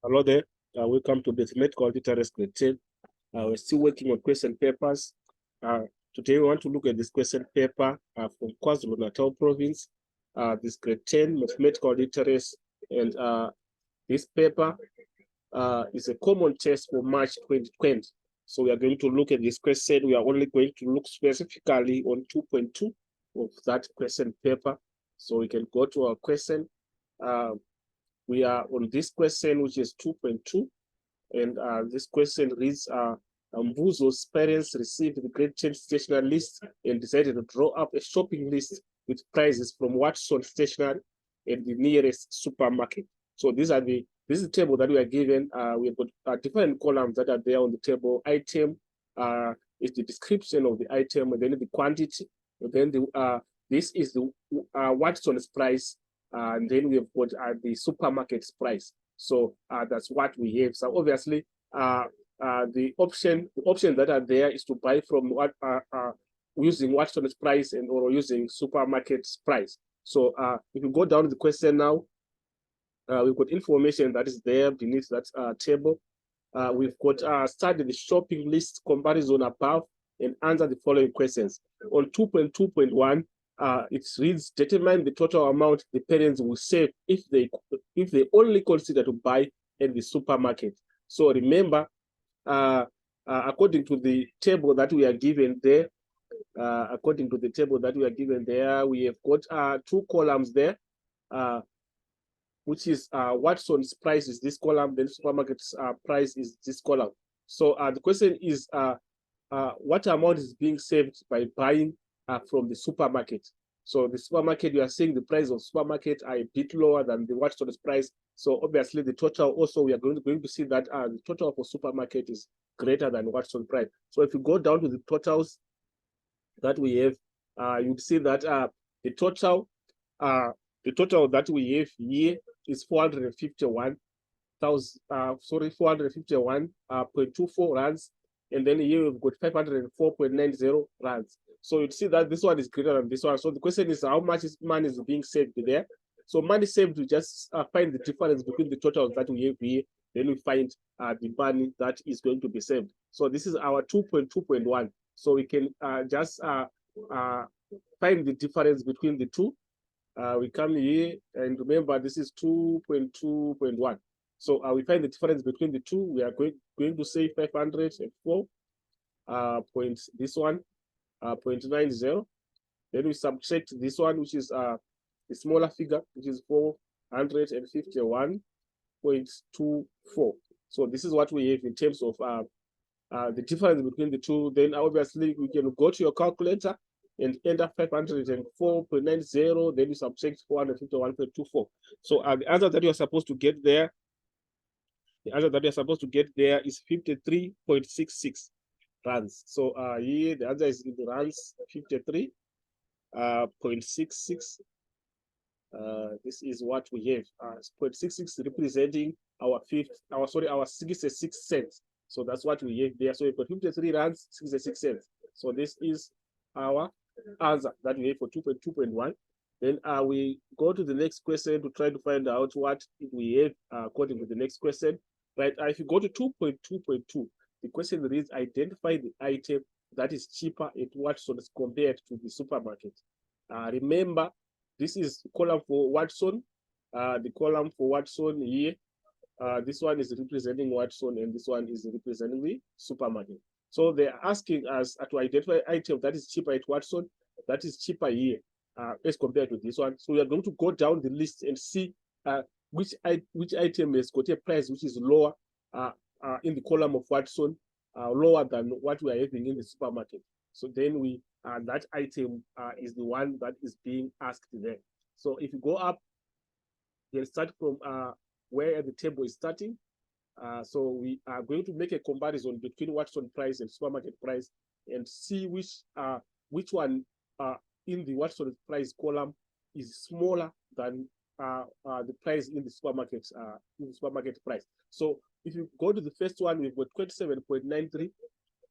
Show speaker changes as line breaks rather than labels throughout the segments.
Hello there. Welcome to Mathematical Literacy Grade 10. We're still working on question papers. Uh, Today, we want to look at this question paper from KwaZulu-Natal province, this grade 10 Mathematical Literacy. And this paper is a common test for March 2020. So we are going to look at this question. We are only going to look specifically on 2.2 of that question paper. So we can go to our question. We are on this question, which is 2.2. And this question reads, Mbuzo's parents received the grade 10 stationery list and decided to draw up a shopping list with prices from Watson Stationery and the nearest supermarket. So this is the table that we are given. We've got different columns that are there on the table. Item is the description of the item, and then the quantity, and then this is the Watson's price, and then we've got the supermarket's price. So that's what we have. So obviously, the options that are there is to buy from what using Watson's price and or using supermarket's price. So if you go down to the question now, we've got information that is there beneath that table. We've got study the shopping list comparison above and answer the following questions. On 2.2.1, it reads, determine the total amount the parents will save if they only consider to buy at the supermarket. So remember, according to the table that we are given there, we have got two columns there, which is Watson's price is this column, then supermarket's price is this column. So the question is, what amount is being saved by buying from the supermarket? So the supermarket, you are seeing the price of supermarket are a bit lower than the Watson's price. So obviously the total also, we are going to see that the total for supermarket is greater than Watson's price. So if you go down to the totals that we have, you'd see that the total that we have here is 451.24 rands, and then here we've got 504.90 rands. So you'd see that this one is greater than this one. So the question is, how much money is being saved there? So money saved, we just find the difference between the totals that we have here, then we find the money that is going to be saved. So this is our 2.2.1. So we can just find the difference between the two. We come here, and remember this is 2.2.1. So we find the difference between the two. We are going to say 504 this one, 0.90. Then we subtract this one, which is the smaller figure, which is 451.24. So this is what we have in terms of the difference between the two. Then obviously we can go to your calculator and enter 504.90, then you subtract 451.24. So the answer that you're supposed to get there, is 53.66 rands. So here the answer is in the rands, 53.66. This is what we have. 0.66 representing our 66 cents. So that's what we have there. So we've got 53 rands, 66 cents. So this is our answer that we have for 2.2.1. Then we go to the next question to try to find out what we have according to the next question. Right? If you go to 2.2.2, the question reads, identify the item that is cheaper at Watson's compared to the supermarket. Remember, this is column for Watson. The column for Watson here, this one is representing Watson, and this one is representing the supermarket. So they're asking us to identify item that is cheaper at Watson, that is cheaper here as compared to this one. So we are going to go down the list and see which item has got a price which is lower in the column of Watson, lower than what we are having in the supermarket. So then that item is the one that is being asked there. So if you go up, you'll start from where the table is starting. So we are going to make a comparison between Watson price and supermarket price and see which one in the Watson price column is smaller than the price in the supermarket price. So if you go to the first one, we've got 27.93,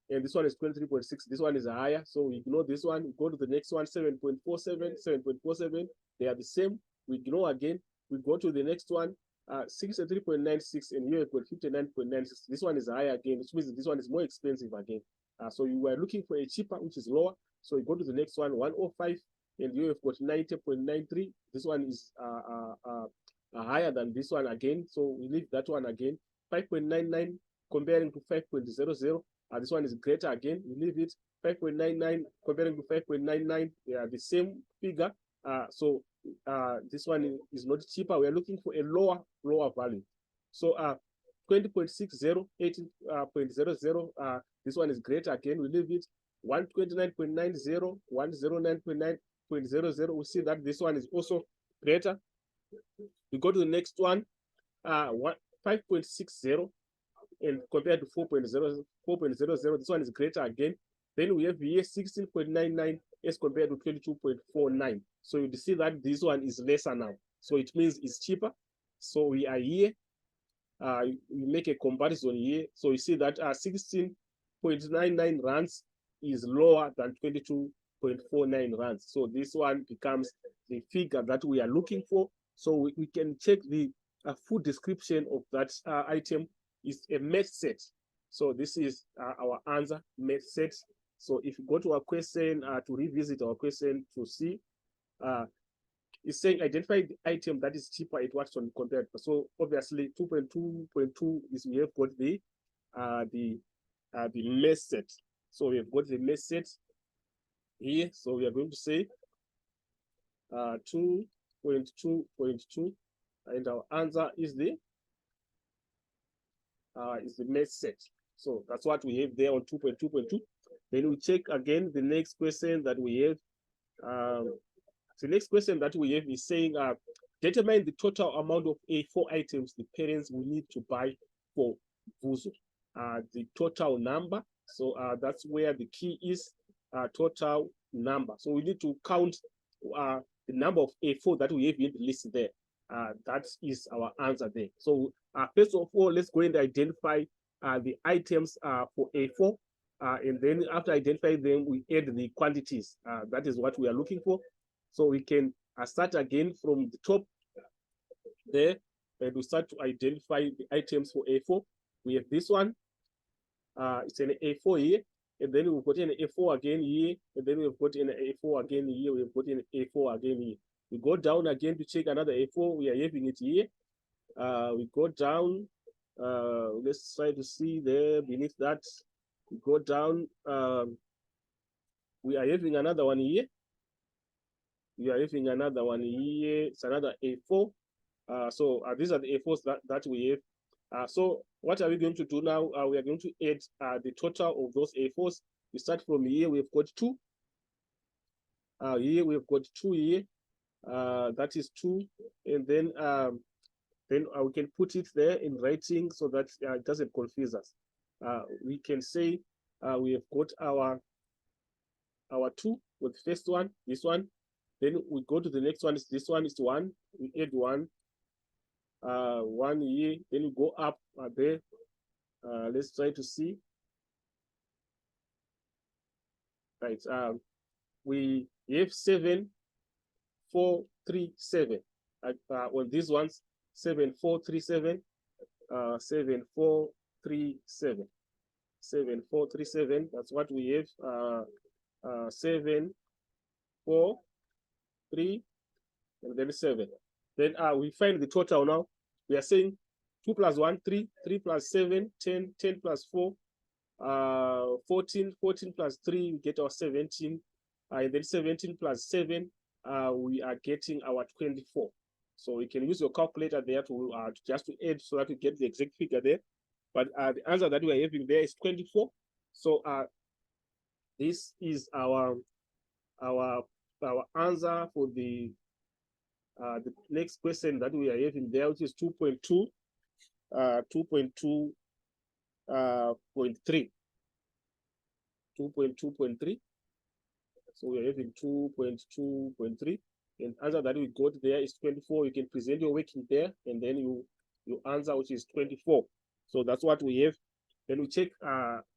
and this one is 23.6. This one is higher, so we ignore this one. We go to the next one, 7.47. They are the same. We ignore again. We go to the next one, 63.96, and here you've got 59.96. This one is higher again, which means this one is more expensive again. So you were looking for a cheaper, which is lower. So you go to the next one, 105, and here you've got 90.93. This one is higher than this one again. So we leave that one again. 5.99 comparing to 5.00. This one is greater again. We leave it. 5.99 comparing to 5.99. They are the same figure. So this one is not cheaper. We are looking for a lower value. So 20.60, 18.00. This one is greater again. We leave it. 129.90, 109.9.00. We see that this one is also greater. We go to the next one. 5.60, and compared to 4.00, this one is greater again. Then we have here 16.99 as compared to 22.49. So you see that this one is lesser now. So it means it's cheaper. So we are here. We make a comparison here. So you see that 16.99 rands is lower than 22.49 rands. So this one becomes the figure that we are looking for. So we can check the full description of that item is a match set. So this is our answer, match set. So if you go to our question, to revisit our question to see, it's saying identify the item that is cheaper at what one compared. So obviously 2.2.2 is we have got the match set. So we have got the match set here. So we are going to say 2.2.2, and our answer is the match set. So that's what we have there on 2.2.2. Then we check again the next question that we have. The next question that we have is saying, determine the total amount of A4 items the parents will need to buy for Vuzo. The total number. So that's where the key is, total number. So we need to count the number of A4 that we have in the list there. That is our answer there. So first of all, let's go and identify the items for A4. And then after identifying them, we add the quantities. That is what we are looking for. So we can start again from the top there, and we start to identify the items for A4. We have this one. It's an A4 here. And then we've got an A4 again here. And then we've got an A4 again here. We've got an A4 again here. We go down again to check another A4. We are having it here. We go down. Let's try to see there beneath that. We go down. We are having another one here. We are having another one here. It's another A4. So these are the A4s that we have. So what are we going to do now? We are going to add the total of those A4s. We start from here. We've got 2. Here we've got 2 here. That is 2, and then we can put it there in writing so that it doesn't confuse us. We can say we have got our 2 with the first one, this one. Then we go to the next one. This one is 1. We add 1. 1 here. Then we go up there. Let's try to see. Right. We have 7, 4, 3, 7. On these ones, 7, 4, 3, 7. 7, 4, 3, 7. 7, 4, 3, 7. That's what we have. 7, 4, 3, and then 7. Then we find the total now. We are saying 2 plus 1, 3, 3 plus 7, 10, 10 plus 4, 14, 14 plus 3, we get our 17. And then 17 plus 7, we are getting our 24. So you can use your calculator there to just to add so that you get the exact figure there. But the answer that we are having there is 24. So this is our answer for the next question that we are having there, which is 2.2, 2.2.3, 2.2.3. So we are having 2.2.3, and answer that we got there is 24. You can present your working there, and then you answer, which is 24. So that's what we have. Then we check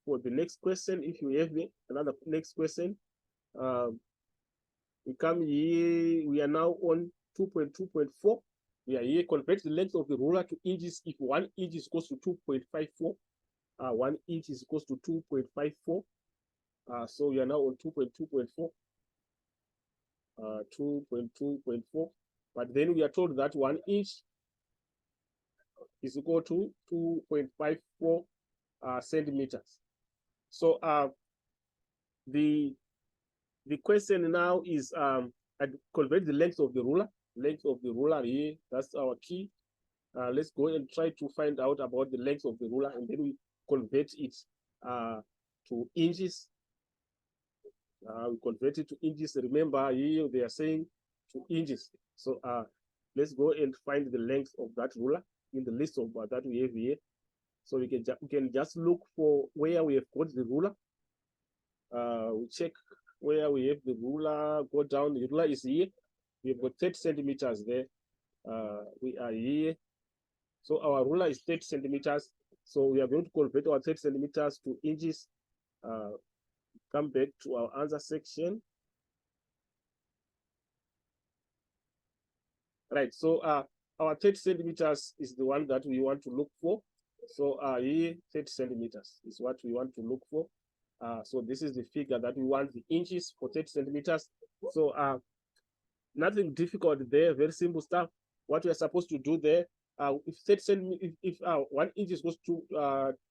for the next question. If you have another next question, we come here. We are now on 2.2.4. We are here, convert the length of the ruler to inches. If 1 inch is equals to 2.54, 1 inch is equals to 2.54. So we are now on 2.2.4, 2.2.4. But then we are told that 1 inch is equal to 2.54 centimeters. So the question now is convert the length of the ruler. Length of the ruler here, that's our key. Let's go and try to find out about the length of the ruler, and then we convert it to inches. We convert it to inches. Remember here they are saying to inches. So let's go and find the length of that ruler in the list of that we have here. So we can just look for where we have got the ruler. We check where we have the ruler, go down. The ruler is here. We have got 30 centimeters there. We are here. So our ruler is 30 centimeters. So we are going to convert our 30 centimeters to inches. Come back to our answer section. Right, so our 30 centimeters is the one that we want to look for. So here, 30 centimeters is what we want to look for. So this is the figure that we want, the inches for 30 centimeters. So nothing difficult there, very simple stuff. What we are supposed to do there, if 1 inch is equals to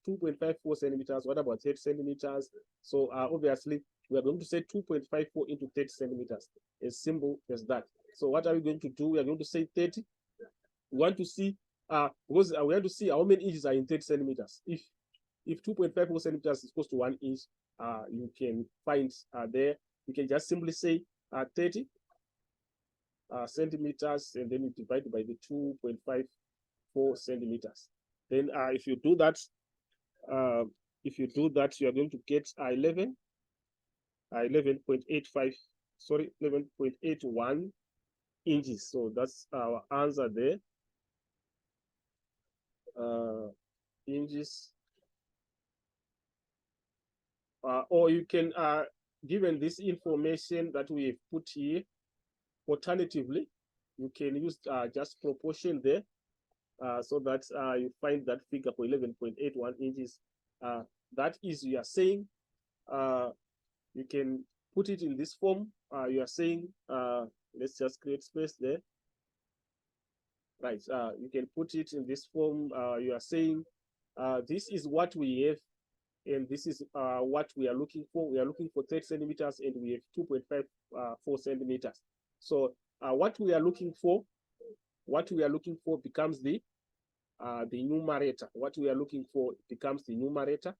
2.54 centimeters, what about 30 centimeters? So obviously we are going to say 2.54 into 30 centimeters, as simple as that. So what are we going to do? We are going to say 30. We want to see because we want to see how many inches are in 30 centimeters. If 2.54 centimeters is equals to 1 inch, you can find there. You can just simply say 30 centimeters, and then you divide by the 2.54 centimeters. Then if you do that, you are going to get 11.85, sorry, 11.81 inches. So that's our answer there. Inches. Or you can, given this information that we have put here, alternatively, you can use just proportion there, so that you find that figure for 11.81 inches. That is, you are saying, you can put it in this form. You are saying, let's just create space there. Right, you can put it in this form. You are saying, this is what we have, and this is what we are looking for. We are looking for 30 centimeters, and we have 2.54 centimeters. So what we are looking for becomes the numerator. What we are looking for becomes the numerator.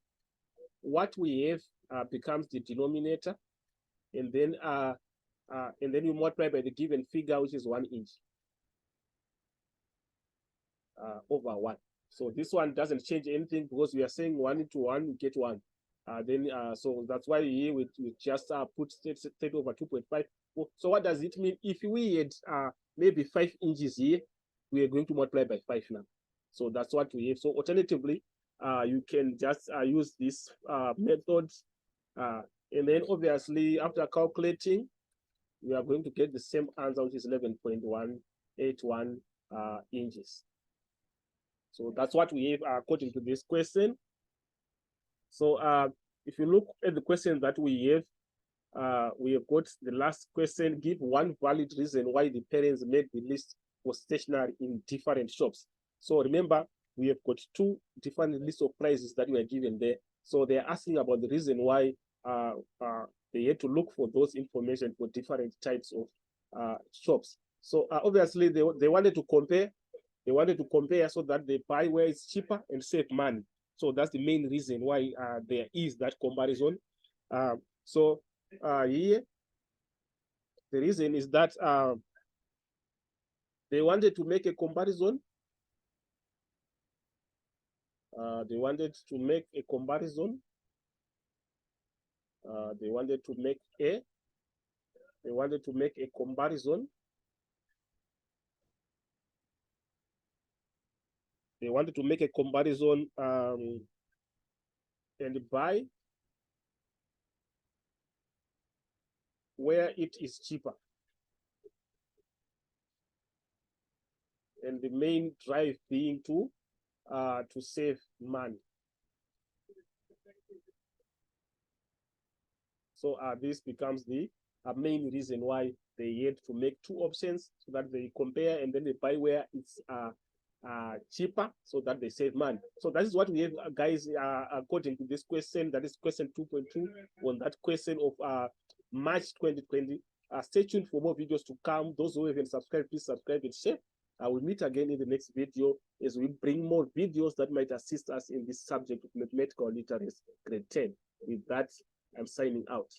What we have becomes the denominator, and then you multiply by the given figure, which is 1 inch over 1. So this one doesn't change anything because we are saying 1 into 1, we get 1. So that's why here we just put 30 over 2.5. So what does it mean? If we had maybe 5 inches here, we are going to multiply by 5 now. So that's what we have. So alternatively, you can just use this method. And then obviously, after calculating, we are going to get the same answer, which is 11.181 inches. So that's what we have according to this question. So if you look at the question that we have got the last question: give one valid reason why the parents made the list for stationery in different shops. So remember, we have got 2 different lists of prices that we are given there. So they are asking about the reason why they had to look for those information for different types of shops. So obviously they wanted to compare. They wanted to compare so that they buy where it's cheaper and save money. So that's the main reason why there is that comparison. So here, the reason is that they wanted to make a comparison. They wanted to make a comparison. They wanted to make a comparison. They wanted to make a comparison and buy where it is cheaper. and the main drive being to save money. So this becomes the main reason why they had to make two options, so that they compare and then they buy where it's cheaper, so that they save money. So that is what we have, guys, according to this question. That is question 2.2 on that question of March 2020. Stay tuned for more videos to come. Those who haven't subscribed, please subscribe and share. We'll meet again in the next video as we bring more videos that might assist us in this subject of mathematical literacy, grade 10. With that, I'm signing out.